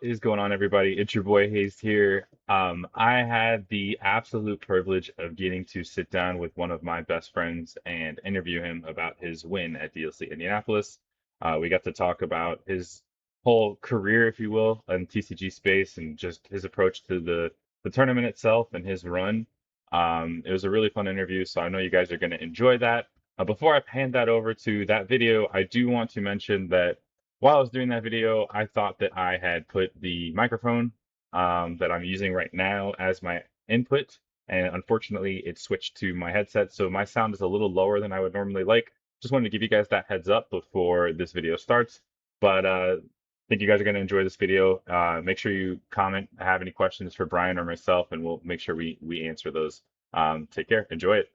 is going on, everybody? It's your boy Hayes here. I had the absolute privilege of getting to sit down with one of my best friends and interview him about his win at DLC Indianapolis. We got to talk about his whole career, if you will, in TCG space and just his approach to the tournament itself and his run. It was a really fun interview, so I know you guys are going to enjoy that. Before I hand that over to that video, I do want to mention that while I was doing that video, I thought that I had put the microphone that I'm using right now as my input, and unfortunately, it switched to my headset, so my sound is a little lower than I would normally like. Just wanted to give you guys that heads up before this video starts. But I think you guys are going to enjoy this video. Make sure you comment, have any questions for Bryan or myself, and we'll make sure we answer those. Take care, enjoy it.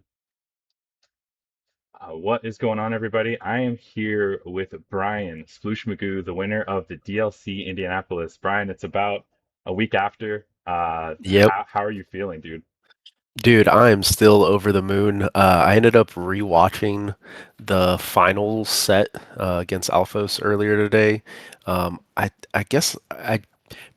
What is going on, everybody? I am here with Bryan Sploosh McGoo, the winner of the DLC Indianapolis. Bryan, it's about a week after. Yep. How are you feeling, dude? Dude, I am still over the moon. I ended up rewatching the final set against Alphos earlier today. I guess I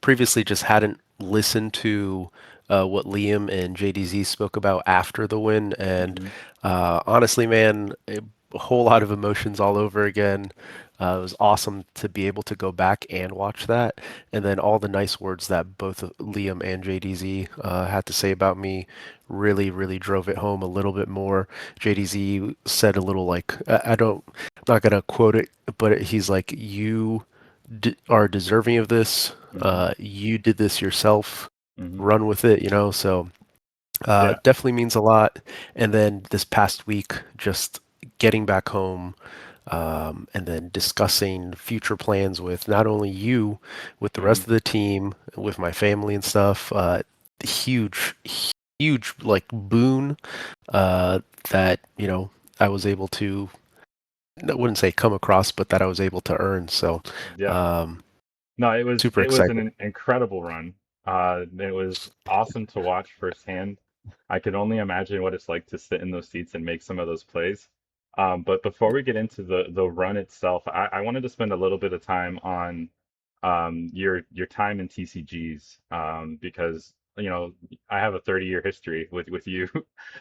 previously just hadn't listened to what Liam and JDZ spoke about after the win, and Hmm. honestly, man, a whole lot of emotions all over again. It was awesome to be able to go back and watch that, and then all the nice words that both Liam and JDZ had to say about me really, really drove it home a little bit more. JDZ said a little like, I don't, I'm not gonna quote it, but he's like, "You are deserving of this. Hmm. You did this yourself. Hmm. Run with it," you know. So Yeah. definitely means a lot. And then this past week, just getting back home, and then discussing future plans with not only you, with the rest Hmm. of the team, with my family and stuff. Huge, huge like boon that I was able to. I wouldn't say come across, but that I was able to earn. So, Yeah. um, No, it was super it was excited. an incredible run. It was awesome to watch firsthand. I could only imagine what it's like to sit in those seats and make some of those plays. But before we get into the run itself, I wanted to spend a little bit of time on your time in TCGs because I have a 30-year history with you,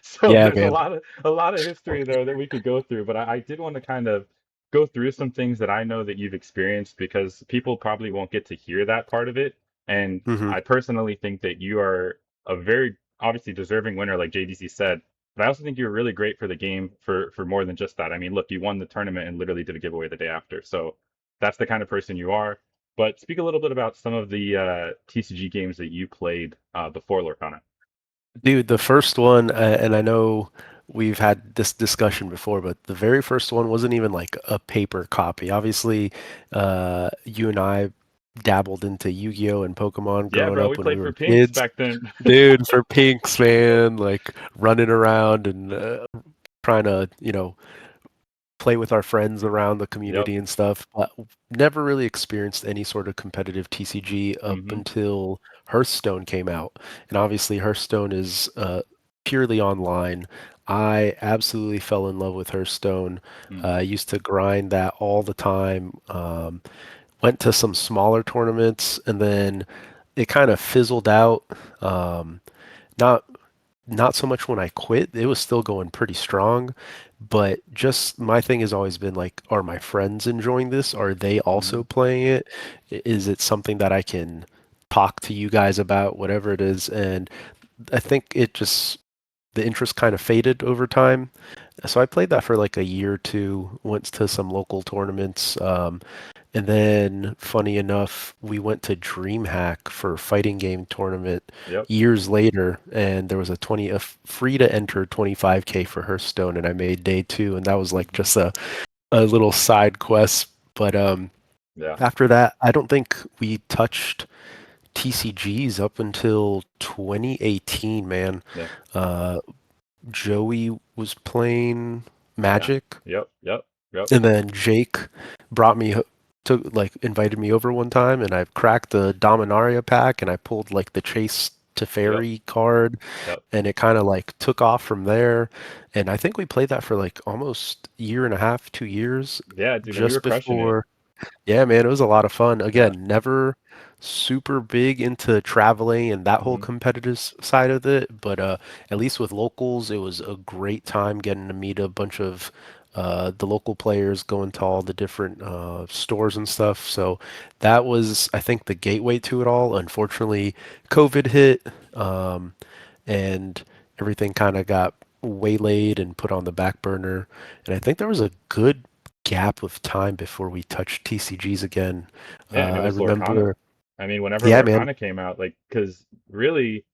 so Yeah, there's man. a lot of history there that we could go through. But I did want to kind of go through some things that I know that you've experienced because people probably won't get to hear that part of it. And Hmm. I personally think that you are a very obviously deserving winner, like JDC said. But I also think you were really great for the game for more than just that. I mean, look, you won the tournament and literally did a giveaway the day after. So that's the kind of person you are. But speak a little bit about some of the TCG games that you played before Lorcana. Dude, the first one, and I know we've had this discussion before, but the very first one wasn't even like a paper copy. Obviously, you and I dabbled into Yu-Gi-Oh and Pokemon Yeah, growing bro, up we when we played for were Pinks kids. back then. Dude, for Pinks, man, like running around and trying to, play with our friends around the Yep. community and stuff, but never really experienced any sort of competitive TCG up Hmm. until Hearthstone came out. And obviously, Hearthstone is purely online. I absolutely fell in love with Hearthstone. I Hmm. used to grind that all the time. Went to some smaller tournaments, and then it kind of fizzled out. Um, not not so much when I quit. It was still going pretty strong, but just my thing has always been like, are my friends enjoying this? Are they also Hmm. playing it? Is it something that I can talk to you guys about, whatever it is? And I think it just the interest kind of faded over time. So I played that for like a year or two, went to some local tournaments, and then, funny enough, we went to DreamHack for a fighting game tournament Yep. years later, and there was a free to enter 25K for Hearthstone, and I made day two, and that was like Hmm. just a little side quest. But Yeah. after that, I don't think we touched TCGs up until 2018, man. Yeah. Uh, Joey was playing Yeah. Magic, Yep. Yep. Yep. and then Jake brought me took like invited me over one time, and I cracked the Dominaria pack, and I pulled like the Chase Yep. Teferi card, Yep. and it kind of like took off from there. And I think we played that for like almost year and a half, 2 years, Yeah, dude, and you were just crushing it. before. Yeah, man, it was a lot of fun. Yeah. Again, never super big into traveling and that whole Hmm. competitive side of it, but at least with locals, it was a great time getting to meet a bunch of the local players, going to all the different stores and stuff. So that was, I think, the gateway to it all. Unfortunately, COVID hit, um, and everything kind of got waylaid and put on the back burner. And I think there was a good gap of time before we touched TCGs again. Yeah, and it I was Lorcana. remember, I mean, whenever yeah, man, Lorcana came out, like, because really,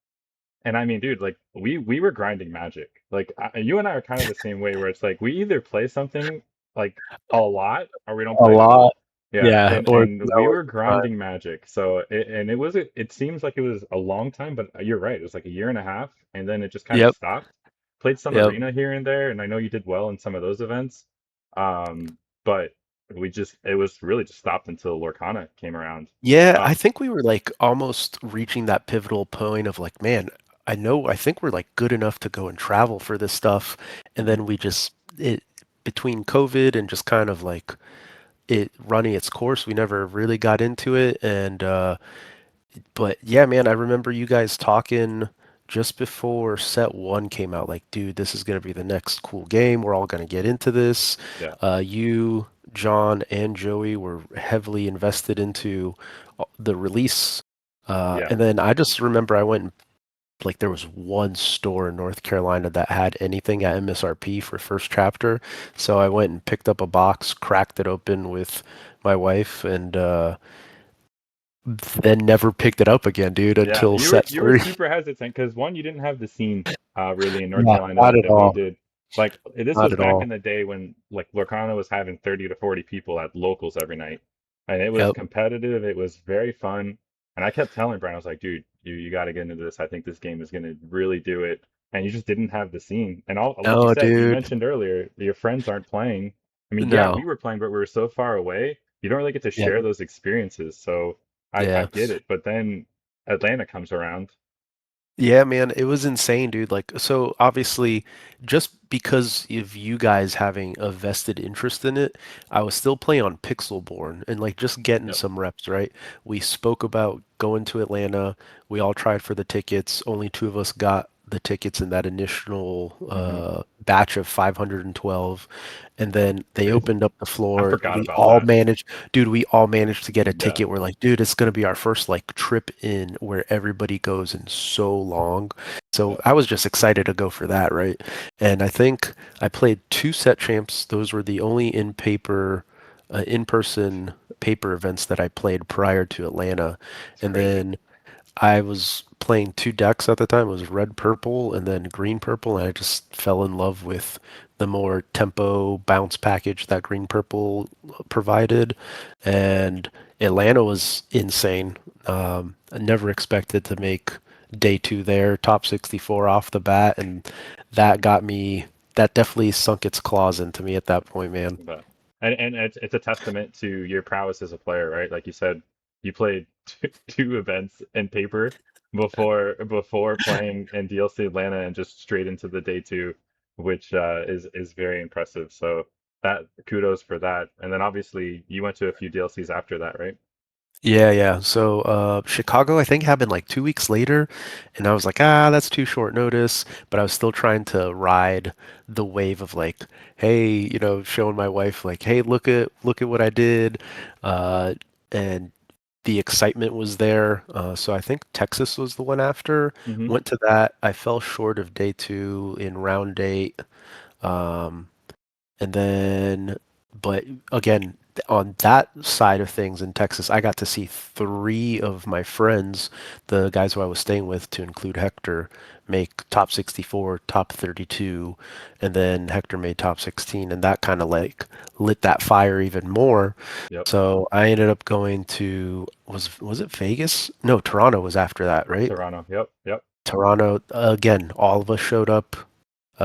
and I mean, dude, like we were grinding Magic. Like you and I are kind of the same way, where it's like we either play something like a lot or we don't a play it at lot. all. Yeah, Yeah, or and we no, were it's fine. grinding Magic. So and it seems like it was a long time, but you're right. It was like a year and a half, and then it just kind of Yep, stopped. Played some yep. arena here and there, and I know you did well in some of those events. But we just it was really just stopped until Lorcana came around. Yeah, I Um, think we were like almost reaching that pivotal point of like, man, I think we're like good enough to go and travel for this stuff. And mhm. then we just, it, between COVID and just kind of like it running its course, we never really got into it. And, but yeah, man, I remember you guys talking just before set one came out, like, dude, this is going to be the next cool game. We're all going to get into this. Yeah, You, John, and Joey were heavily invested into the release. yeah. And then I just remember I went and, like, there was one store in North Carolina that had anything at MSRP for first chapter. So I went and picked up a box, cracked it open with my wife, and then never picked it up again, dude, Yeah, until set you were 3. super hesitant because one, you didn't have the scene really in North Yeah, Carolina not at that we all. did. Like this Not was at back in all. the day when like Lorcana was having 30 to 40 people at locals every night. And it was Yep. competitive, it was very fun. And I kept telling Brian, I was like, dude, you got to get into this. I think this game is gonna really do it. And you just didn't have the scene. And all like you No, said, you dude. mentioned earlier, your friends aren't playing. I mean, yeah, we No. were playing, but we were so far away. You don't really get to Yep. share those experiences. So I Yeah. get it. But then Atlanta comes around. Yeah, man, it was insane, dude. Like, so obviously, just because of you guys having a vested interest in it, I was still playing on Pixelborn and like just getting Yep. some reps, right? We spoke about going to Atlanta. We all tried for the tickets. Only two of us got the tickets in that initial Hmm. batch of 512. And then they opened up the I floor. forgot about that. Dude, we all managed to get a Yeah. ticket. We're like, dude, it's gonna be our first like trip in where everybody goes in so long. So Yep. I was just excited to go for that, right? And I think I played two set champs. Those were the only in-person paper events that I played prior to Atlanta. It's And crazy. then I was playing two decks at the time. It was red purple and then green purple, and I just fell in love with the more tempo bounce package that green purple provided. And Atlanta was insane. I never expected to make day two there, top 64 off the bat, and that got me. That definitely sunk its claws into me at that point, man. But and it's a testament to your prowess as a player, right? Like you said, you played two events in paper before playing in DLC Atlanta and just straight into the day two, which is very impressive. So that kudos for that. And then obviously you went to a few DLCs after that, right? Yeah, yeah. So Chicago, I think, happened like 2 weeks later, and I was like, ah, that's too short notice. But I was still trying to ride the wave of like, hey, showing my wife like, hey, look at what I did, uh, and the excitement was there. So I think Texas was the one after. Hmm. Went to that. I fell short of day two in round eight. Um, and then, but again, on that side of things in Texas, I got to see three of my friends, the guys who I was staying with, to include Hector, make top 64, top 32, and then Hector made top 16, and that kind of like lit that fire even more. Yep. So I ended up going to, was it Vegas? No, Toronto was after that, right? Toronto. Yep. Yep. Toronto, again, all of us showed up.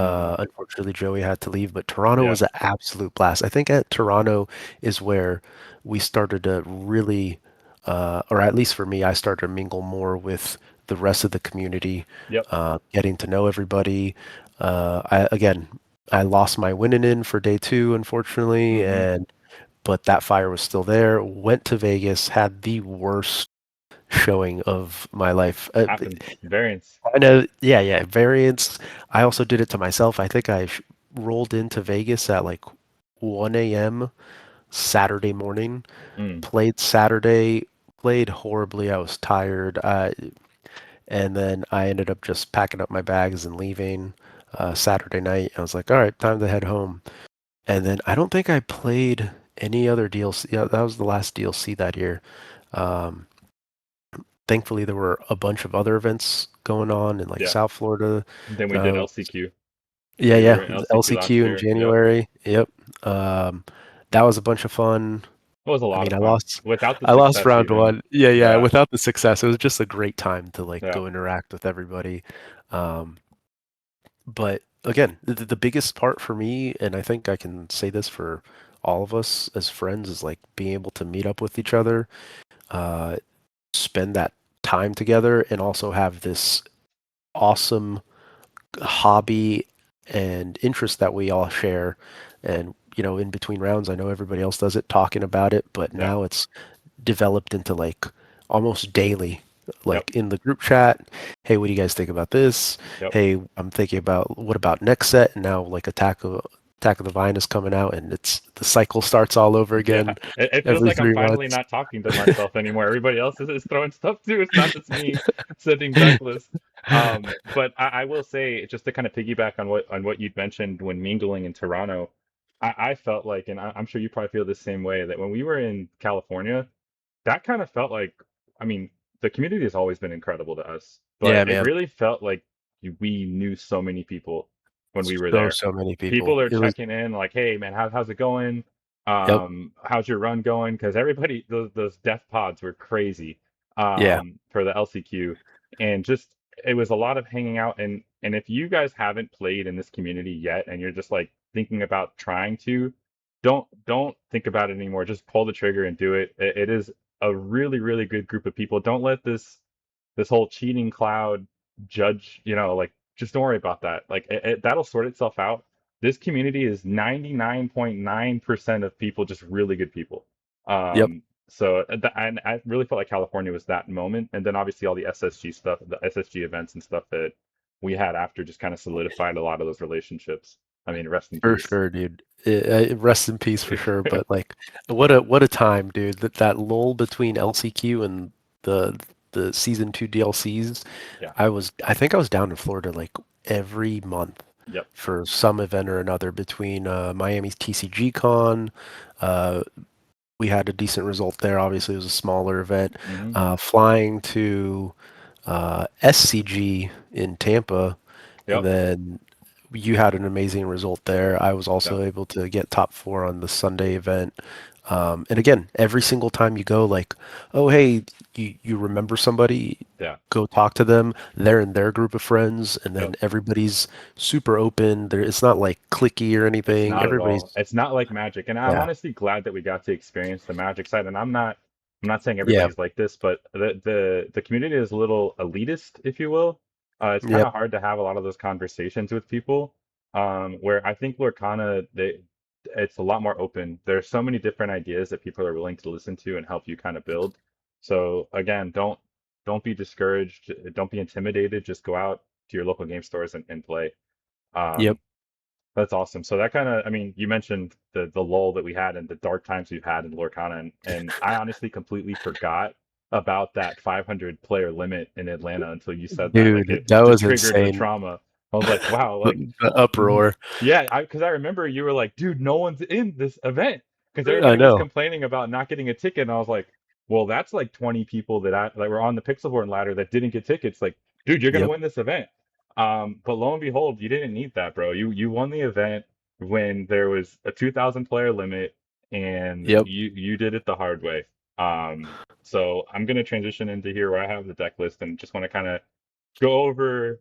Hmm. Unfortunately, Joey had to leave, but Toronto Yeah. was an absolute blast. I think at Toronto is where we started to really, or at least for me, I started to mingle more with the rest of the community, Yep. getting to know everybody. Again, I lost my winning in for day two, unfortunately, Hmm. and but that fire was still there. Went to Vegas, had the worst showing of my life. Happens. Variance. I know, yeah, yeah, variance. I also did it to myself. I think rolled into Vegas at like 1 a.m. Saturday morning. Mm, Played Saturday, played horribly. I was tired. And then I ended up just packing up my bags and leaving Saturday night. I was like, all right, time to head home. And then I don't think I played any other DLC. Yeah, that was the last DLC that year. Um, Thankfully, there were a bunch of other events going on in like yeah. South Florida. Then we did Uh, LCQ. yeah, We yeah, were in the LCQ last LCQ in year. Yep. January. Yep. Um, that was a bunch of fun. It was a I lot mean, of fun. Without the I lost success round even. one. Yeah, yeah. Yeah. Without the success, it was just a great time to like Yeah. go interact with everybody. Um, but again, the biggest part for me, and I think I can say this for all of us as friends, is like being able to meet up with each other, uh, spend that time together, and also have this awesome hobby and interest that we all share. And in between rounds, I know everybody else does it, talking about it, but Yeah. now it's developed into like almost daily, Yep. like in the group chat. Hey, what do you guys think about this? Yep. Hey, I'm thinking about what about next set? And now like Attack of the Vine is coming out, and it's the cycle starts all over Yeah, again it feels every like I'm three finally months. not talking to myself anymore. Everybody else is throwing stuff too. It's not just me sending backlists. But I will say, just to kind of piggyback on what you'd mentioned when mingling in Toronto, I felt like, and I'm sure you probably feel the same way, that when we were in California, that kind of felt like, I mean, the community has always been incredible to us, Yeah, but it man. really felt like we knew so many people when we were there. So many People people. are It was, checking in like, hey man, how's it going? yep, How's your run going? Because everybody, those death pods were crazy yeah, for the LCQ, and just it was a lot of hanging out. And if you guys haven't played in this community yet, and you're just like thinking about trying to, don't think about it anymore. Just pull the trigger and do it. It is a really really good group of people. Don't let this whole cheating cloud judge, like just don't worry about that. Like that'll sort itself out. This community is 99.9% of people just really good people. yep, And I really felt like California was that moment. And then obviously all the SSG stuff, the SSG events and stuff that we had after just kind of solidified a lot of those relationships. I mean, rest in for peace. sure, dude. Rest in peace for sure. But like, what a time, dude. That lull between LCQ and the the season two DLCs. Yeah. I think I was down in Florida like every month Yep. for some event or another between Miami's TCG Con. Uh, we had a decent result there. Obviously, it was a smaller event. Hmm. Flying to SCG in Tampa, and Yep. then you had an amazing result there. I was Yep. also able to get top four on the Sunday event. And again, every single time you go, like, oh, hey, you remember somebody, Yeah. go talk to them. They're in their group of friends, and Yep. then everybody's super open. It's not like clicky or It's anything. not at all. Everybody's, It's not like Magic, and I'm yeah, honestly glad that we got to experience the Magic side. And I'm not saying yeah, everybody's like this, but the community is a little elitist, if you will. It's kind yep, of hard to have a lot of those conversations with people. Where I think Lorcana, it's a lot more open. There's so many different ideas that people are willing to listen to and help you kind of build. So again, don't be discouraged. Don't be intimidated. Just go out to your local game stores and play. yep. Um, that's awesome. So that kind of, I mean, you mentioned the lull that we had and the dark times we've had in Lorcana, and I honestly completely forgot about that 500 player limit in Atlanta until you said that. Like Dude, it that just was triggered the insane. trauma. I was like, wow, like The uproar. yeah, because I remember you were like, dude, no one's in this event because I everybody was know. complaining about not getting a ticket, and I was like, well, that's like 20 people that were on the Pixelborn ladder that didn't get tickets. Like, dude, you're gonna Yep, win this event. But lo and behold, you didn't need that, bro. You won the event when there was a 2,000 player limit, and yep. you did it the hard way. So I'm gonna transition into here where I have the deck list and just want to kind of go over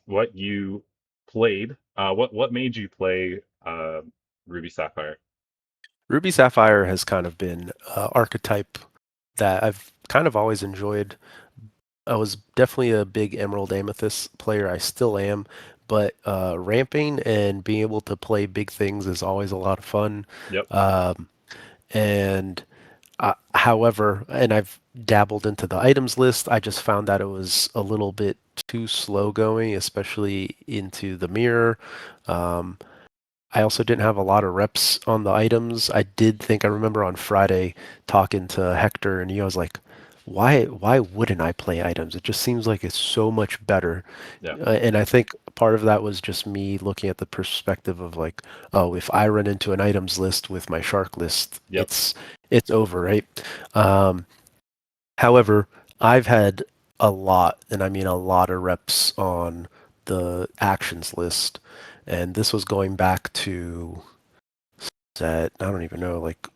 what you played. What made you play Ruby Sapphire? Ruby Sapphire has kind of been archetype that I've kind of always enjoyed. I was definitely a big Emerald Amethyst player. I still am, but ramping and being able to play big things is always a lot of fun. Yep. Um, And however, and I've dabbled into the items list, I just found that it was a little bit too slow going, especially into the mirror. Um, I also didn't have a lot of reps on the items. I remember on Friday talking to Hector and he was like, why wouldn't I play items? It just seems like it's so much better. Yeah. And I think part of that was just me looking at the perspective of like, oh, if I run into an items list with my shark list, Yep. it's over, right? Um, However, I've had a lot, and I mean a lot of reps on the actions list, and this was going back to that I don't even know, like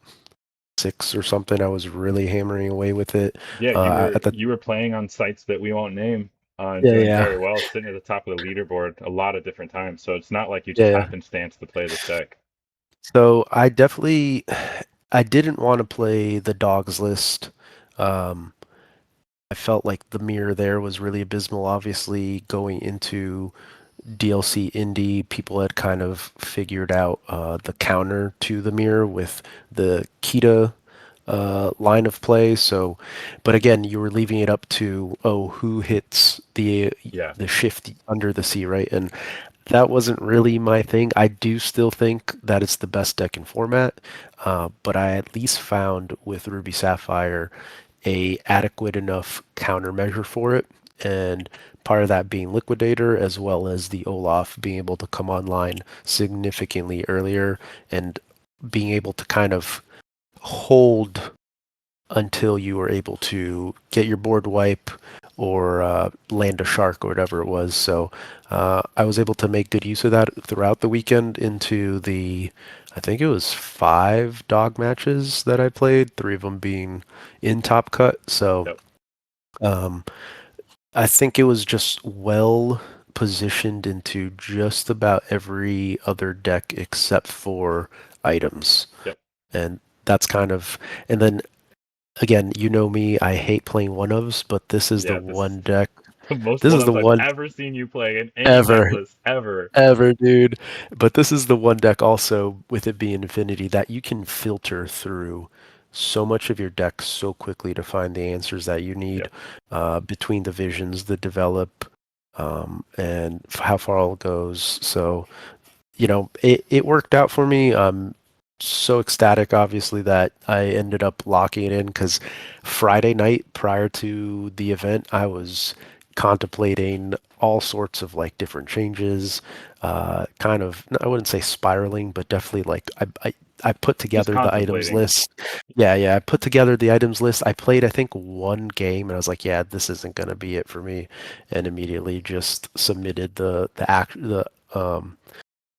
six or something. I was really hammering away with it. Yeah, you were At the you were playing on sites that we won't name, and Yeah, doing yeah, very well, sitting at the top of the leaderboard a lot of different times. So it's not like you yeah, just yeah. happenstance to play this deck. So I didn't want to play the dogs list. Um, I felt like the mirror there was really abysmal. Obviously, going into DLC Indy, people had kind of figured out the counter to the mirror with the Kita line of play. So, but again, you were leaving it up to, oh, who hits Yeah. the shift under the sea, right? And that wasn't really my thing. I do still think that it's the best deck in format, but I at least found with Ruby Sapphire a adequate enough countermeasure for it, and part of that being Liquidator as well as the Olaf being able to come online significantly earlier and being able to kind of hold until you were able to get your board wipe or land a shark or whatever it was. So I was able to make good use of that throughout the weekend into I think it was five dog matches that I played, three of them being in Top Cut. So Yep. um, I think it was just well positioned into just about every other deck except for items. Yep. And that's kind of, and then again, you know me, I hate playing one ofs, but this is the Yeah, this is one deck. the most This one is the ups I've one ever seen you play in any deck ever, list ever. ever, dude. But this is the one deck also, with it being Infinity, that you can filter through so much of your deck so quickly to find the answers that you need Yep. between the visions, the develop, and how far all goes. So it worked out for me. I'm so ecstatic, obviously, that I ended up locking it in because Friday night prior to the event, I was contemplating all sorts of like different changes, kind of, I wouldn't say spiraling, but definitely like I put Just together the items contemplating. list. Yeah, yeah, I put together the items list. I played, I think, one game, and I was like, yeah, this isn't gonna be it for me, and immediately just submitted the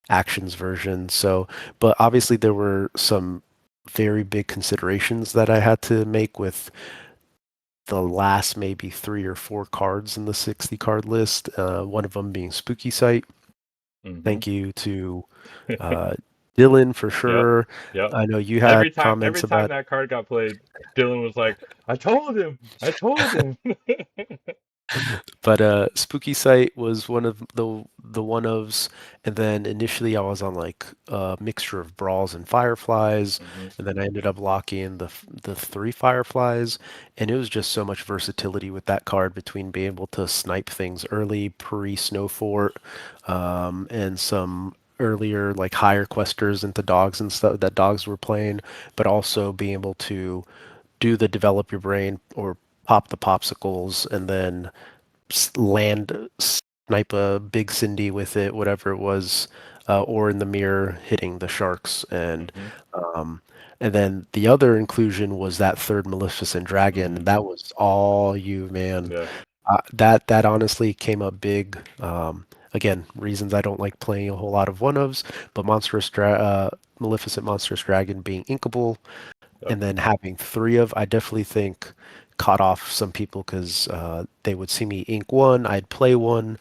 actions version. So, but obviously there were some very big considerations that I had to make with the last maybe three or four cards in the 60 card list. One of them being Spooky Sight. Hmm. Thank you to uh, Dylan for Yep. sure. Yep. I know you Every had time comments every time about. that card got played, Dylan was like, I told him. I told him. But Spooky Sight was one of the one ofs, and then initially I was on like a mixture of Brawls and Fireflies, Hmm. and then I ended up locking the three Fireflies, and it was just so much versatility with that card between being able to snipe things early, pre-Snow Fort, and some earlier like higher questers into dogs and stuff that dogs were playing, but also being able to do the develop your brain or pop the popsicles and then land snipe a big Cindy with it, whatever it was, or in the mirror hitting the sharks, Hmm. um, and then the other inclusion was that third Maleficent dragon, Hmm. and that was all you, man. Yeah. That honestly came up big. Again, reasons I don't like playing a whole lot of one ofs, but Maleficent Monstrous Dragon being inkable Yep. and then having three of, I definitely think caught off some people because they would see me ink one, I'd play one,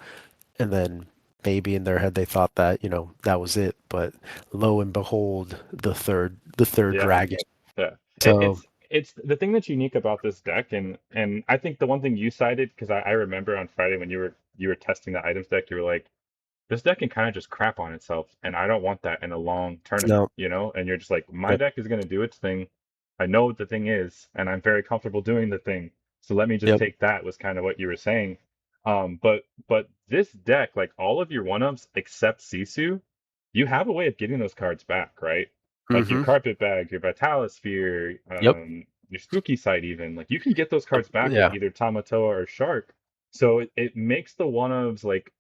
and then maybe in their head they thought that that was it. But lo and behold, the third Yeah. dragon. Yeah. So It's the thing that's unique about this deck, and I think the one thing you cited, because I remember on Friday when you were testing the items deck, you were like, this deck can kind of just crap on itself, and I don't want that in a long tournament, no, And you're just like, my yep, deck is going to do its thing. I know what the thing is, and I'm very comfortable doing the thing. So let me just Yep. take that was kind of what you were saying. But this deck, like all of your one-ups except Sisu, you have a way of getting those cards back, right? Like your Mm-hmm. Carpet Bag, your Vitalosphere, Yep. your Spooky Site even. Like you can get those cards back with Yeah. either Tamatoa or Shark. So it makes the one-ofs like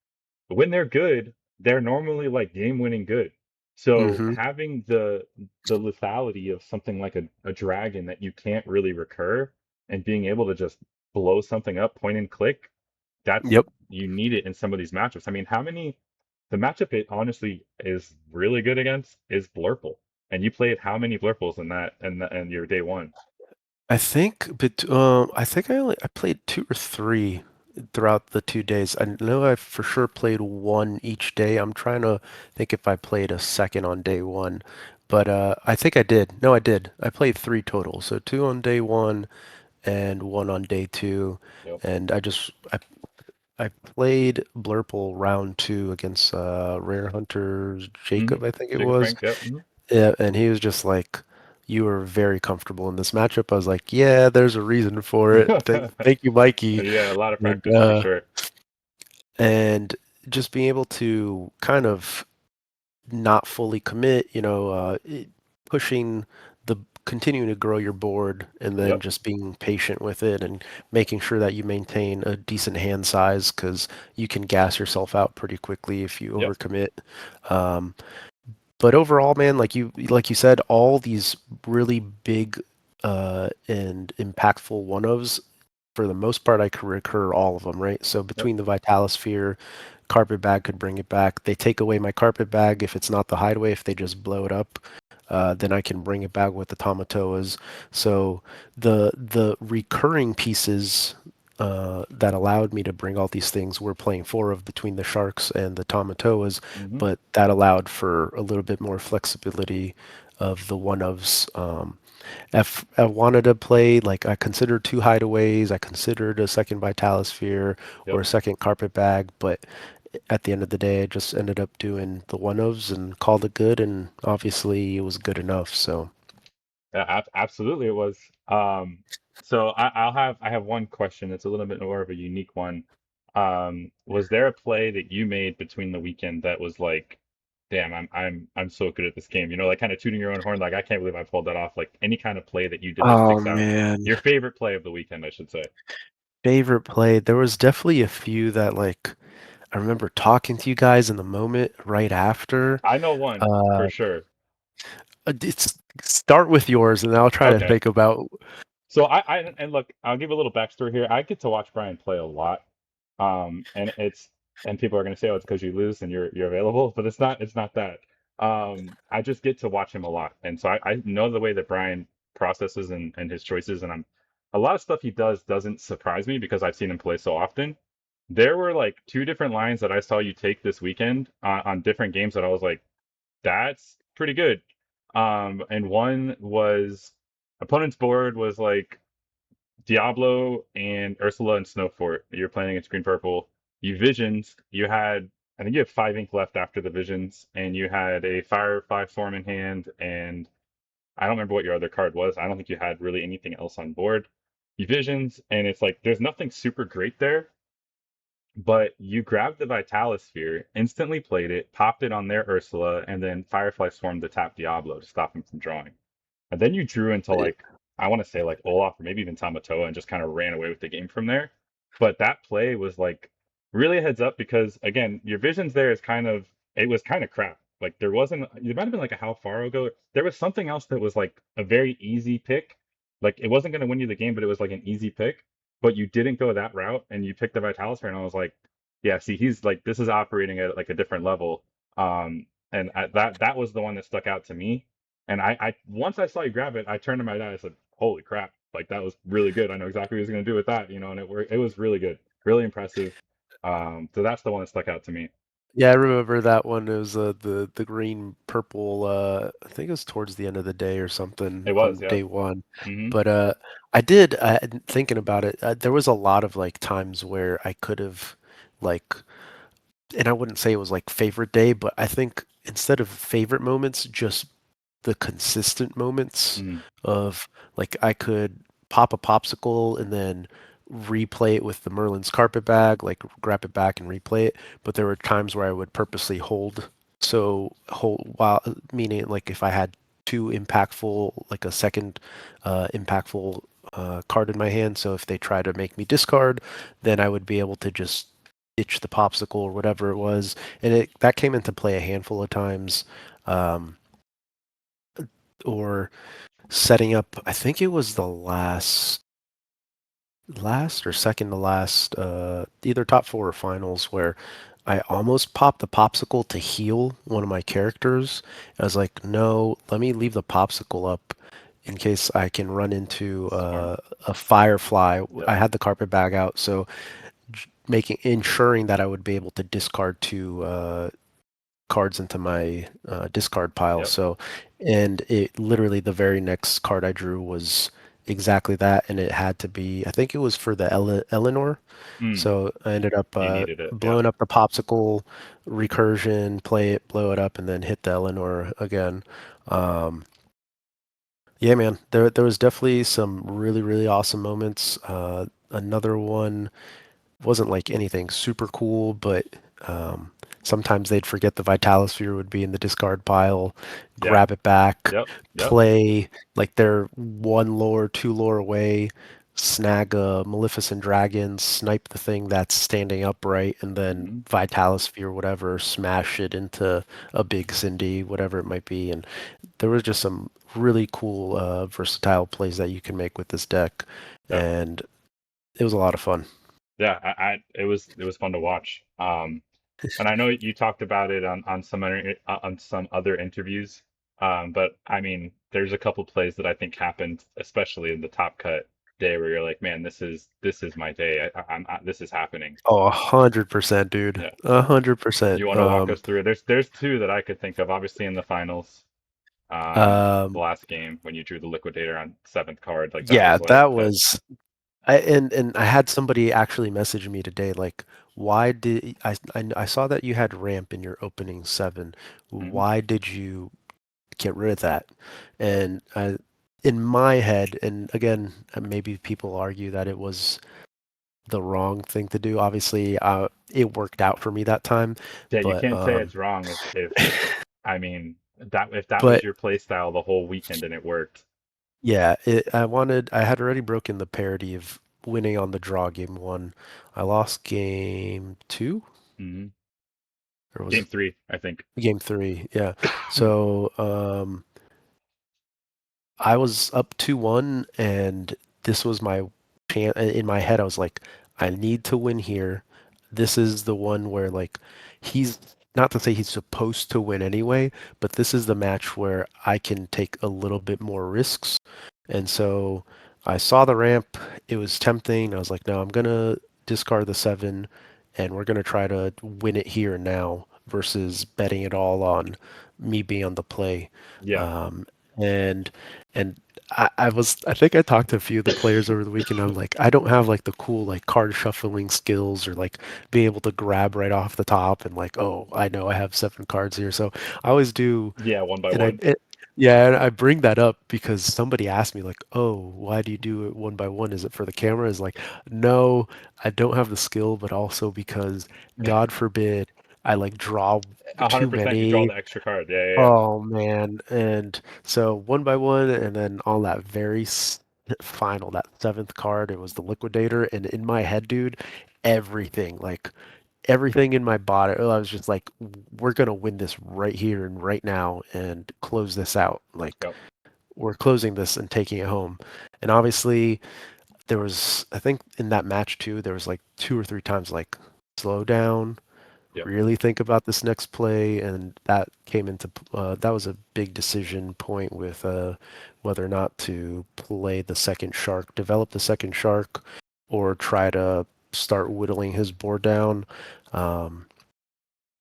when they're good, they're normally like game-winning good. So Mm-hmm. having the lethality of something like a dragon that you can't really recur and being able to just blow something up point and click, that's Yep. you need it in some of these matchups. I mean, how many the matchup it honestly is really good against is Blurple. And you played how many Blurples in that and your day one? I think I played two or three throughout the 2 days. I know I for sure played one each day. I'm trying to think if I played a second on day one, but I think I did. No, I did. I played three total, so two on day one and one on day two. Yep. And I played Blurple round two against Rare Hunters Mm-hmm. Jacob, I think it Jacob was. Frank, yep. Mm-hmm. Yeah, and he was just like, "You were very comfortable in this matchup." I was like, "Yeah, there's a reason for it. Thank you, Mikey." Yeah, a lot of And practice for sure. and just being able to kind of not fully commit, pushing the continuing to grow your board and then Yep. just being patient with it and making sure that you maintain a decent hand size because you can gas yourself out pretty quickly if you Yep. overcommit. Um, but overall, man, like you said, all these really big and impactful one-ofs, for the most part, I could recur all of them, right? So Yep. between the Vitalosphere, Carpet Bag could bring it back. They take away my Carpet Bag if it's not the Hideaway, if they just blow it up, then I can bring it back with the Tamatoas. So the recurring pieces that allowed me to bring all these things were playing four of between the Sharks and the Tamatoas, Mm-hmm. but that allowed for a little bit more flexibility of the one-ofs. If I wanted to play, like I considered two hideaways, I considered a second Vitalosphere or Yep. a second Carpet Bag, but at the end of the day, I just ended up doing the one-ofs and called it good, and obviously it was good enough. So, Yeah, absolutely it was. So I have one question. It's a little bit more of a unique one. Was there a play that you made between the weekend that was like, damn, I'm so good at this game. You know, like kind of tooting your own horn, like I can't believe I pulled that off. Like any kind of play that you did that oh sticks out. man, Your favorite play of the weekend, I should say. favorite play. There was definitely a few that like I remember talking to you guys in the moment right after. I know one for Uh, sure. it's start with yours, and I'll try to Okay. think about. So and look, I'll give a little backstory here. I get to watch Bryan play a lot. And people are gonna say, oh, it's because you lose and you're available, but it's not that. I just get to watch him a lot. And so I know the way that Bryan processes and his choices, and I'm a lot of stuff he does doesn't surprise me because I've seen him play so often. There were like two different lines that I saw you take this weekend on different games that I was like, that's pretty good. And one was opponent's board was like Diablo and Ursula and Snowfort. You're playing against green purple. You visions. You had I think you have 5 ink left after the visions, and you had a Firefly form in hand, and I don't remember what your other card was. I don't think you had really anything else on board. You visions, and it's like there's nothing super great there, but you grabbed the Vitalosphere, instantly played it, popped it on their Ursula, and then Firefly swarmed to tap Diablo to stop him from drawing. And then you drew into like I want to say like Olaf or maybe even Tamatoa and just kind of ran away with the game from there. But that play was like really a heads up because again, your visions there is kind of it was kind of crap. Like there wasn't it might have been like a how far ago. There was something else that was like a very easy pick. Like it wasn't going to win you the game, but it was like an easy pick. But you didn't go that route and you picked the Vitalis and I was like, yeah, see, he's like this is operating at like a different level. That was the one that stuck out to me and I once I saw you grab it, I turned to my dad. I said, "Holy crap! Like that was really good. I know exactly what he was going to do with that, you know." And it worked. It was really good, really impressive. So that's the one that stuck out to me. Yeah, I remember that one. It was the green purple. I think it was towards the end of the day or something It was, on yeah. day one. Hmm. But thinking about it, there was a lot of like times where I could have like, and I wouldn't say it was like favorite day, but I think instead of favorite moments, just the consistent moments Mm, of like I could pop a popsicle and then replay it with the Merlin's carpet bag, like grab it back and replay it. But there were times where I would purposely hold. So hold while meaning like if I had two impactful, like a second impactful card in my hand. So if they try to make me discard, then I would be able to just ditch the popsicle or whatever it was. And it that came into play a handful of times. Um, or setting up, I think it was the last or second to last, either top four or finals, where I almost popped the popsicle to heal one of my characters. I was like, no, let me leave the popsicle up in case I can run into smart. a firefly. Yep. I had the carpet bag out, so making ensuring that I would be able to discard two cards into my discard pile. Yep. So, and it literally the very next card I drew was exactly that, and it had to be. I think it was for the Eleanor. Mm, So I ended up you needed it. Yep. blowing up the popsicle, recursion, play it, blow it up, and then hit the Eleanor again. Um, yeah, man, there was definitely some really awesome moments. Another one wasn't like anything super cool, but um, sometimes they'd forget the Vitalosphere would be in the discard pile, Yeah. grab it back, Yep. Yep. play like they're one lore, two lore away, snag a Maleficent Dragon, snipe the thing that's standing upright, and then Hmm. Vitalosphere, whatever, smash it into a big Cindy, whatever it might be. And there was just some really cool, versatile plays that you can make with this deck, Yep. and it was a lot of fun. Yeah. It was fun to watch. And I know you talked about it on some other interviews. But I mean, there's a couple plays that I think happened, especially in the top cut day, where you're like, man, this is my day. This is happening. Oh, 100%, dude. Yeah. 100%. You want to walk us through it? There's two that I could think of. Obviously, in the finals, the Um, last game when you drew the liquidator on seventh card, like that yeah, was like that that. was and I had somebody actually message me today, like, why did I saw that you had ramp in your opening seven. Hmm. Why did you get rid of that? And in my head, and again, maybe people argue that it was the wrong thing to do. Obviously, it worked out for me that time, Yeah, you but can't say it's wrong if I mean that if that was but your play style the whole weekend and it worked. yeah, I had already broken the parity of winning on the draw game one. I lost game two, Hmm. or was Game it three, I think. game three? Yeah. So, I was up 2-1, and this was my chance. In my head, I was like, I need to win here. This is the one where, like, he's not to say he's supposed to win anyway, but this is the match where I can take a little bit more risks. And so I saw the ramp. It was tempting. I was like, no, I'm gonna discard the seven, and we're gonna try to win it here and now versus betting it all on me being on the play. Yeah. Um, and I think I talked to a few of the players over the weekend. I'm like, I don't have like the cool like card shuffling skills or like being able to grab right off the top and like, oh, I know I have seven cards here. So I always do, Yeah, one by and one. yeah, and I bring that up because somebody asked me like, oh, why do you do it one by one? Is it for the camera? Is like, no, I don't have the skill, but also because God forbid I like draw too 100% you draw many. the extra card. Yeah, yeah, yeah. Oh man. And so one by one, and then on that very final, that seventh card, it was the liquidator. And in my head, dude, everything, like everything in my body, I was just like, we're gonna win this right here and right now and close this out. Like Yep. we're closing this and taking it home. And obviously there was, I think in that match too, there was like two or three times like slow down, Yep. really think about this next play, and that came into that was a big decision point with whether or not to play the second shark, develop the second shark, or try to start whittling his board down. Um,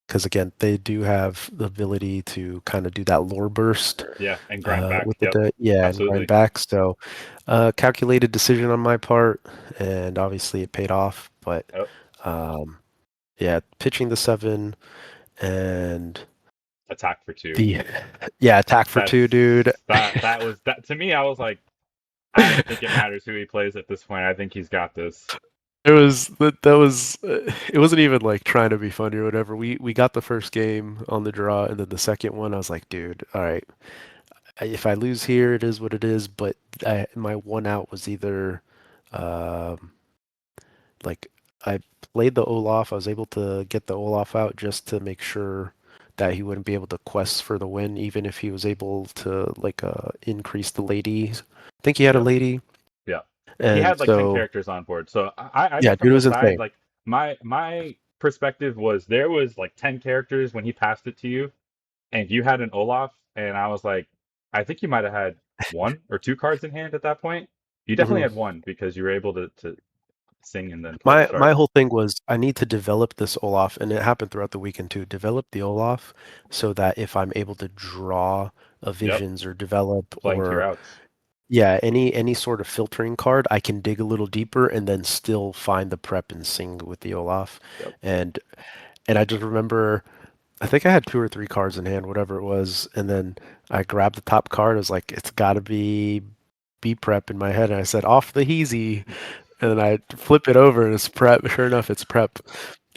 because again, they do have the ability to kind of do that lore burst Yeah, and grind back. with the Yep. yeah, and grind Absolutely. back. So, calculated decision on my part, and obviously it paid off. But Yep. um, yeah, pitching the seven and attack for two. The yeah, attack for two, dude. That was that to me. I was like, I don't think it matters who he plays at this point. I think he's got this. It was that was it wasn't even like trying to be funny or whatever. We got the first game on the draw, and then the second one, I was like, dude, all right, if I lose here, it is what it is. But my one out was either um, like I played the Olaf. I was able to get the Olaf out just to make sure that he wouldn't be able to quest for the win, even if he was able to like increase the ladies. I think he had a Yep. lady, Yeah. He and had like 10 so characters on board. So I yeah, know from dude the was side, insane. like my perspective was there was like 10 characters when he passed it to you, and you had an Olaf, and I was like, I think you might have had one or two cards in hand at that point. You definitely Mhm. had one because you were able to sing and then play the My shark. whole thing was I need to develop this Olaf, and it happened throughout the weekend too. Develop the Olaf so that if I'm able to draw a Yep. visions or develop Playing to your or outs. yeah, any sort of filtering card, I can dig a little deeper and then still find the prep and sing with the Olaf. Yep. And I just remember I think I had two or three cards in hand, whatever it was, and then I grabbed the top card. I was like, it's gotta be prep in my head, and I said off the heezy, and then I flip it over and it's prep. Sure enough, it's prep.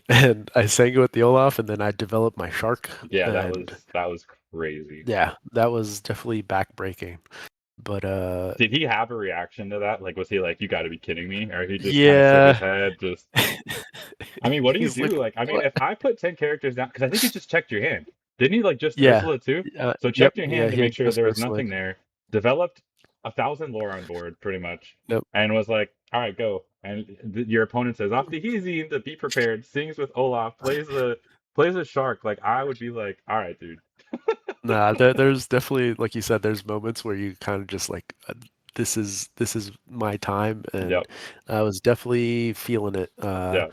And I sang it with the Olaf, and then I developed my shark. Yeah, And that was crazy. yeah, that was definitely backbreaking. But Did he have a reaction to that? Like, was he like, "You got to be kidding me," or he just kind of shook his yeah, head? Just, I mean, what do you he's like, do? Like, I mean, what? if I put 10 characters down, because I think he just checked your hand. Didn't he like just Yeah, Ursula too? So yep, checked your yeah, hand to he make had sure just there was Ursula. nothing there. Developed 1,000 lore on board, pretty much, Nope. and was like, "All right, go." And your opponent says, "Off the easy, to be prepared." Sings with Olaf, plays a shark. Like I would be like, "All right, dude." Nah, there's definitely, like you said, there's moments where you kind of just like, this is my time, and Yep. I was definitely feeling it. Yeah.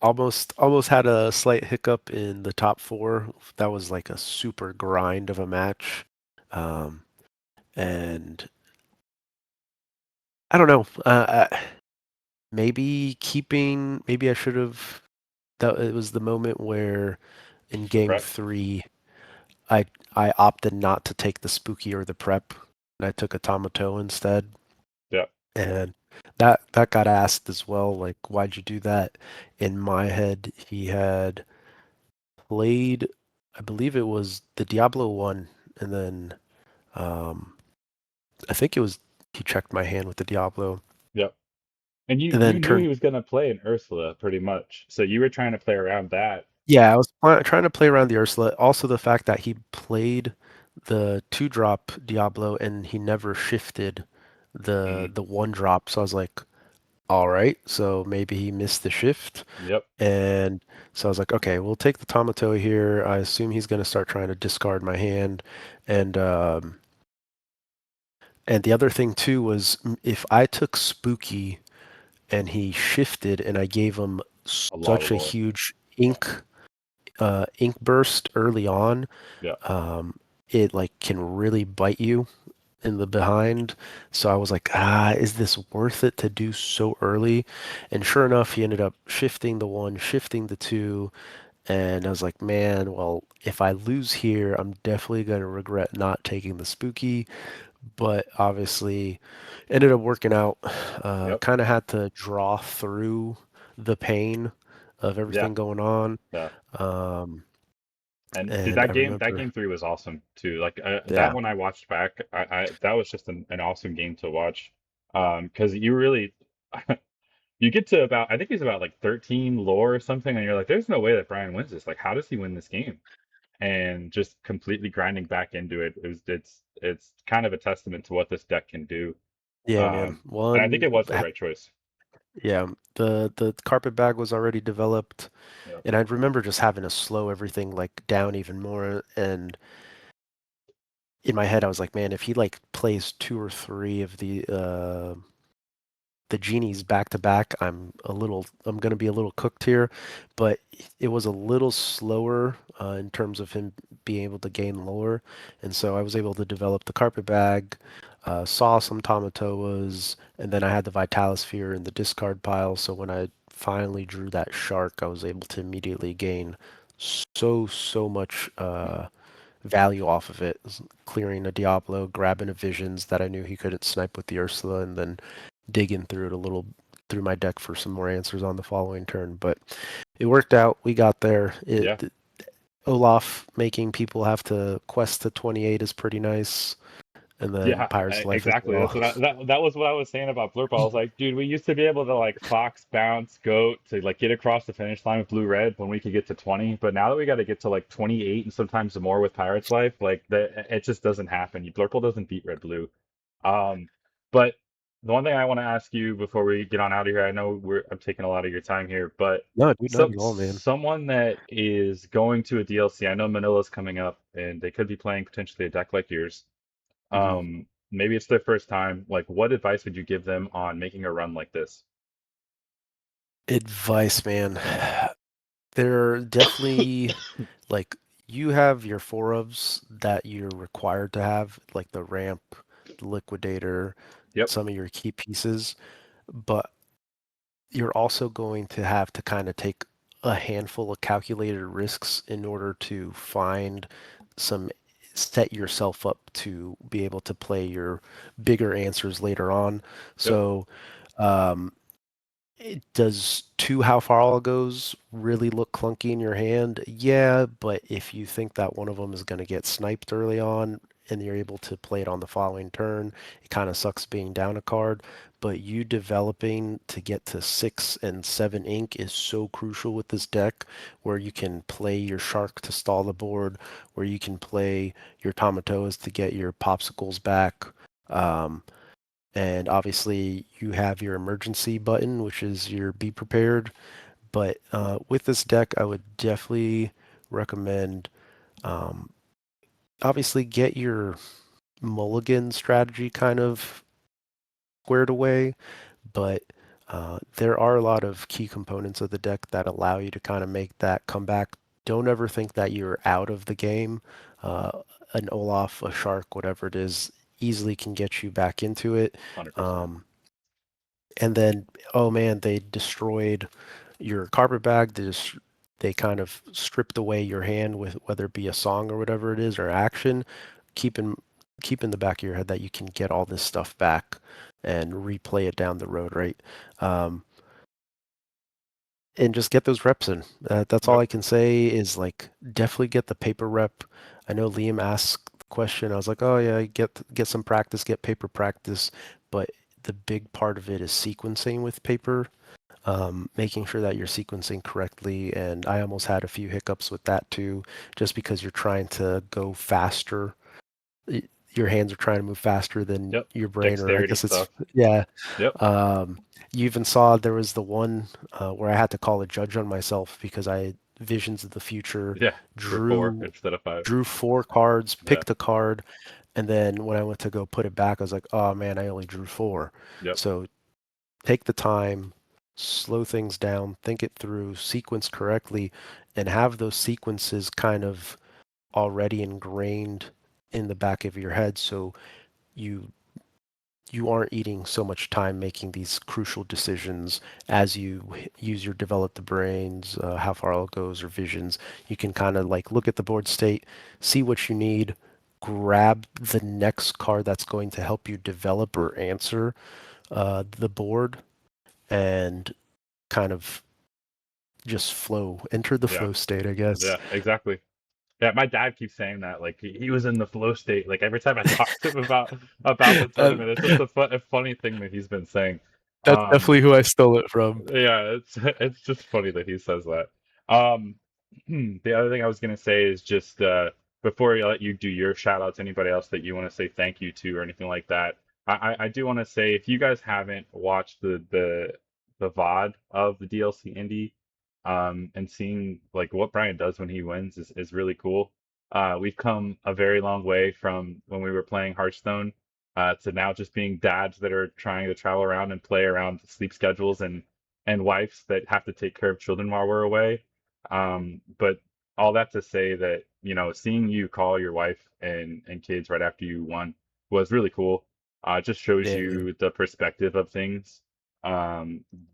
Almost had a slight hiccup in the top four. That was like a super grind of a match, um, and I don't know. Maybe I should have. That it was the moment where in game Prep. three. I I opted not to take the spooky or the prep, and I took a Tomato instead. Yep. And that got asked as well, like, why'd you do that? In my head, he had played, I believe it was the Diablo one, and then um, I think it was he checked my hand with the Diablo, Yep. And and you then knew turned. he was gonna play an Ursula pretty much, so you were trying to play around that. Yeah, I was trying to play around the Ursula. Also, the fact that he played the two drop Diablo and he never shifted Mm, the one drop. So I was like, all right, so maybe he missed the shift. yep. And so I was like, okay, we'll take the Tamatoa here. I assume he's going to start trying to discard my hand. And and the other thing too was if I took Spooky and he shifted and I gave him A lot of such a lore. huge Yeah. ink burst early on, Yeah. um, it like can really bite you in the behind. So I was like, is this worth it to do so early? And sure enough, he ended up shifting the one, shifting the two, and I was like, man, well, if I lose here, I'm definitely going to regret not taking the spooky. But obviously, ended up working out. Yep. Kind of had to draw through the pain of Yeah. everything going on. Yeah. Um, And dude, and I that remember, game three was awesome too. Like that yeah, one I watched back. I that was just an awesome game to watch. Because you really you get to about I think he's about like 13 lore or something, and you're like, there's no way that Bryan wins this. Like, how does he win this game? And just completely grinding back into it. It's kind of a testament to what this deck can do. yeah, man. Um, and I think One, it was the right choice. yeah, the carpet bag was already developed, Yeah. and I remember just having to slow everything like down even more. And in my head, I was like, man, if he like plays two or three of the genies back to back, I'm gonna be a little cooked here. But it was a little slower in terms of him being able to gain lore, and so I was able to develop the carpet bag, saw some Tamatoas, and then I had the Vitalosphere in the discard pile. So when I finally drew that shark, I was able to immediately gain so much. value off of it. Clearing a Diablo, grabbing a Visions that I knew he couldn't snipe with the Ursula, and then digging through it a little through my deck for some more answers on the following turn. But it worked out. We got there. Yeah. Olaf making people have to quest to 28 is pretty nice, and then Yeah, Pirate's Life as exactly. That's well. what that was what I was saying about Blurp. I was like, dude, we used to be able to like Fox bounce goat to like get across the finish line with blue red when we could get to 20, but now that we got to get to like 28 and sometimes more with Pirate's Life, like it just doesn't happen. Blurple doesn't beat red blue. Um, but the one thing I want to ask you before we get on out of here, I know I'm taking a lot of your time here, but No, dude, not at all, man. someone that is going to a DLC, I know Manila's coming up and they could be playing potentially a deck like yours. Hmm. Maybe it's their first time. Like, what advice would you give them on making a run like this? Advice, man. There are definitely like you have your four ofs that you're required to have, like the ramp, the liquidator, Yep, some of your key pieces, but you're also going to have to kind of take a handful of calculated risks in order to find some set yourself up to be able to play your bigger answers later on. yep, So, um, does two how far all goes really look clunky in your hand? Yeah, but if you think that one of them is going to get sniped early on and you're able to play it on the following turn, it kind of sucks being down a card. But you developing to get to 6 and 7 ink is so crucial with this deck, where you can play your shark to stall the board, where you can play your tomatoes to get your popsicles back. Um, and obviously, you have your emergency button, which is your be prepared. But with this deck, I would definitely recommend, um, obviously, get your mulligan strategy kind of squared away. But there are a lot of key components of the deck that allow you to kind of make that comeback. Don't ever think that you're out of the game. Uh, an Olaf, a Shark, whatever it is, easily can get you back into it. 100%. Um, and then, oh man, they destroyed your carpet bag. They kind of stripped away your hand with whether it be a song or whatever it is or action. Keep in keep in the back of your head that you can get all this stuff back and replay it down the road, right? Um, and just get those reps in. That's all Yep. I can say is like definitely get the paper rep. I know Liam asked the question. I was like, oh yeah, get some practice, get paper practice, but the big part of it is sequencing with paper, making sure that you're sequencing correctly. And I almost had a few hiccups with that too, just because you're trying to go faster. Your hands are trying to move faster than Yep. your brain, or I Dexterity guess it's, stuff. yeah. Yep. Um, you even saw there was the one where I had to call a judge on myself because I had visions of the future, Yeah. Drew four drew instead of five. drew 4 cards, Yeah. picked a card, and then when I went to go put it back, I was like, oh man, I only drew four. Yep. So take the time, slow things down, think it through, sequence correctly, and have those sequences kind of already ingrained in the back of your head so you you aren't eating so much time making these crucial decisions as you use your develop the brains, how far it goes, or visions. You can kind of like look at the board state, see what you need, grab the next card that's going to help you develop or answer the board, and kind of just flow, enter the Yeah. flow state, I guess. Yeah. Exactly. Yeah, my dad keeps saying that. Like he was in the flow state. Like every time I talk to him about the uh, tournament, it's just a funny thing that he's been saying. that's Um, definitely who I stole it from. Yeah, it's just funny that he says that. Um, the other thing I was gonna say is just before I let you do your shout out to anybody else that you want to say thank you to or anything like that, I do want to say if you guys haven't watched the VOD of the DLC Indy, and seeing like what Bryan does when he wins is really cool. We've come a very long way from when we were playing Hearthstone to now just being dads that are trying to travel around and play around sleep schedules and wives that have to take care of children while we're away. But all that to say that, seeing you call your wife and kids right after you won was really cool. Just shows Yeah, man. you the perspective of things.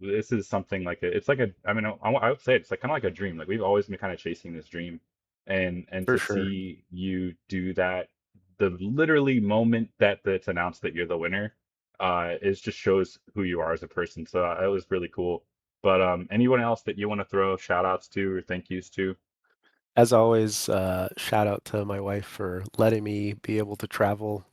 This is something like it's like I mean, I would say it's like kind of like a dream. Like we've always been kind of chasing this dream. and For to sure. see you do that the literally moment that it's announced that you're the winner, it just shows who you are as a person. So it was really cool. But anyone else that you want to throw shout outs to or thank yous to? As always, shout out to my wife for letting me be able to travel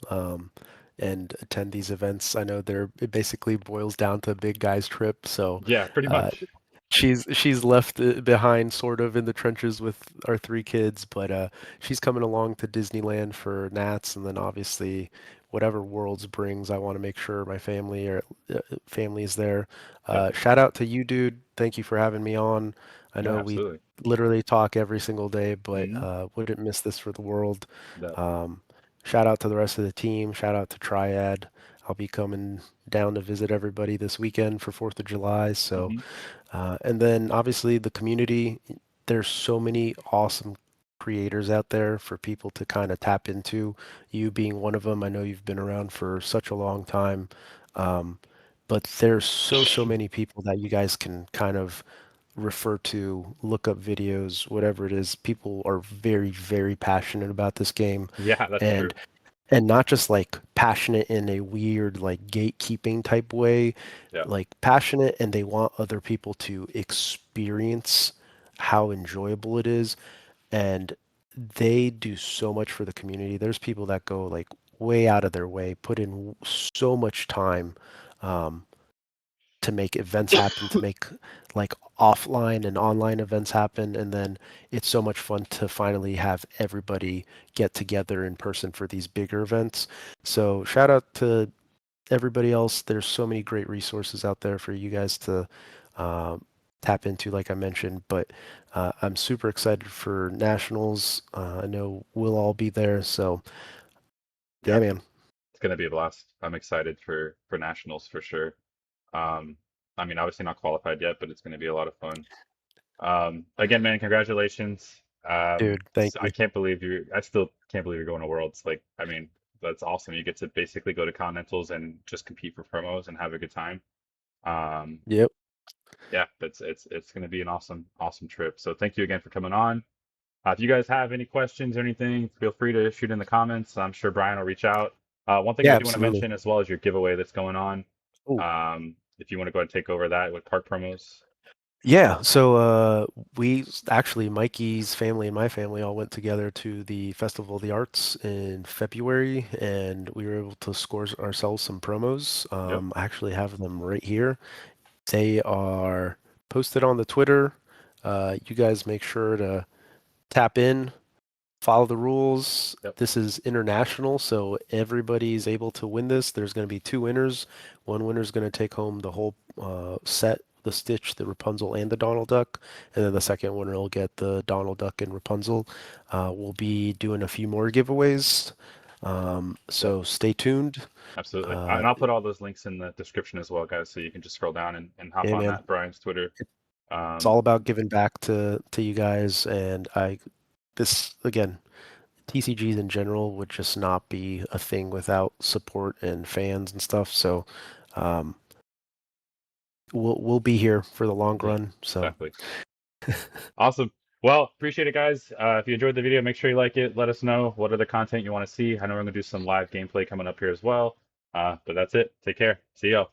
and attend these events. I know it basically boils down to a big guys trip, so Yeah, pretty uh, much. she's left behind sort of in the trenches with our three kids, but she's coming along to Disneyland for Nats, and then obviously whatever Worlds brings, I want to make sure my family is there. Yep. Shout out to you, dude. Thank you for having me on. I Yeah, know we absolutely. literally talk every single day, but Hmm. wouldn't miss this for the world. That. Um, Shout out to the rest of the team. Shout out to Triad. I'll be coming down to visit everybody this weekend for 4th of July. So, Hmm. and then obviously the community, there's so many awesome creators out there for people to kind of tap into. You being one of them, I know you've been around for such a long time. Um, but there's so many people that you guys can kind of refer to, look up videos, whatever it is. People are very passionate about this game, Yeah, that's and true. not just like passionate in a weird like gatekeeping type way, Yeah. like passionate, and they want other people to experience how enjoyable it is, and they do so much for the community. There's people that go like way out of their way, put in so much time. Um, to make events happen, to make like offline and online events happen. And then it's so much fun to finally have everybody get together in person for these bigger events. So shout out to everybody else. There's so many great resources out there for you guys to tap into, like I mentioned. But I'm super excited for nationals. I know we'll all be there. So Yeah, yeah, man. it's gonna be a blast. I'm excited for nationals for sure. I mean, obviously not qualified yet, but it's gonna be a lot of fun. Again, man, congratulations. Dude, thank I you. can't believe I still can't believe you're going to Worlds. Like, I mean, that's awesome. You get to basically go to Continentals and just compete for promos and have a good time. Um, Yep. yeah, it's going to be an awesome trip. So thank you again for coming on. If you guys have any questions or anything, feel free to shoot in the comments. I'm sure Brian will reach out. One thing I Yeah, do want to absolutely. mention as well is your giveaway that's going on. Oh, If you want to go ahead and take over that with park promos. yeah, so we actually, Mikey's family and my family all went together to the Festival of the Arts in February, and we were able to score ourselves some promos. Yep. I actually have them right here. They are posted on the Twitter. You guys make sure to tap in, follow the rules. Yep. This is international, so everybody's able to win this. There's going to be two winners. One winner is going to take home the whole set, the Stitch, the Rapunzel, and the Donald Duck, and then the second winner will get the Donald Duck and Rapunzel. We'll be doing a few more giveaways, Yep. so stay tuned. Absolutely. Uh, And I'll put all those links in the description as well, guys, so you can just scroll down and hop yeah, on man, that. Brian's Twitter. it's Um, all about giving back to you guys, and this again. TCGs in general would just not be a thing without support and fans and stuff. So um, we'll be here for the long yeah, run. So exactly. Awesome. Well, appreciate it, guys. If you enjoyed the video, make sure you like it. Let us know what other content you want to see. I know we're going to do some live gameplay coming up here as well. But that's it. Take care. See y'all.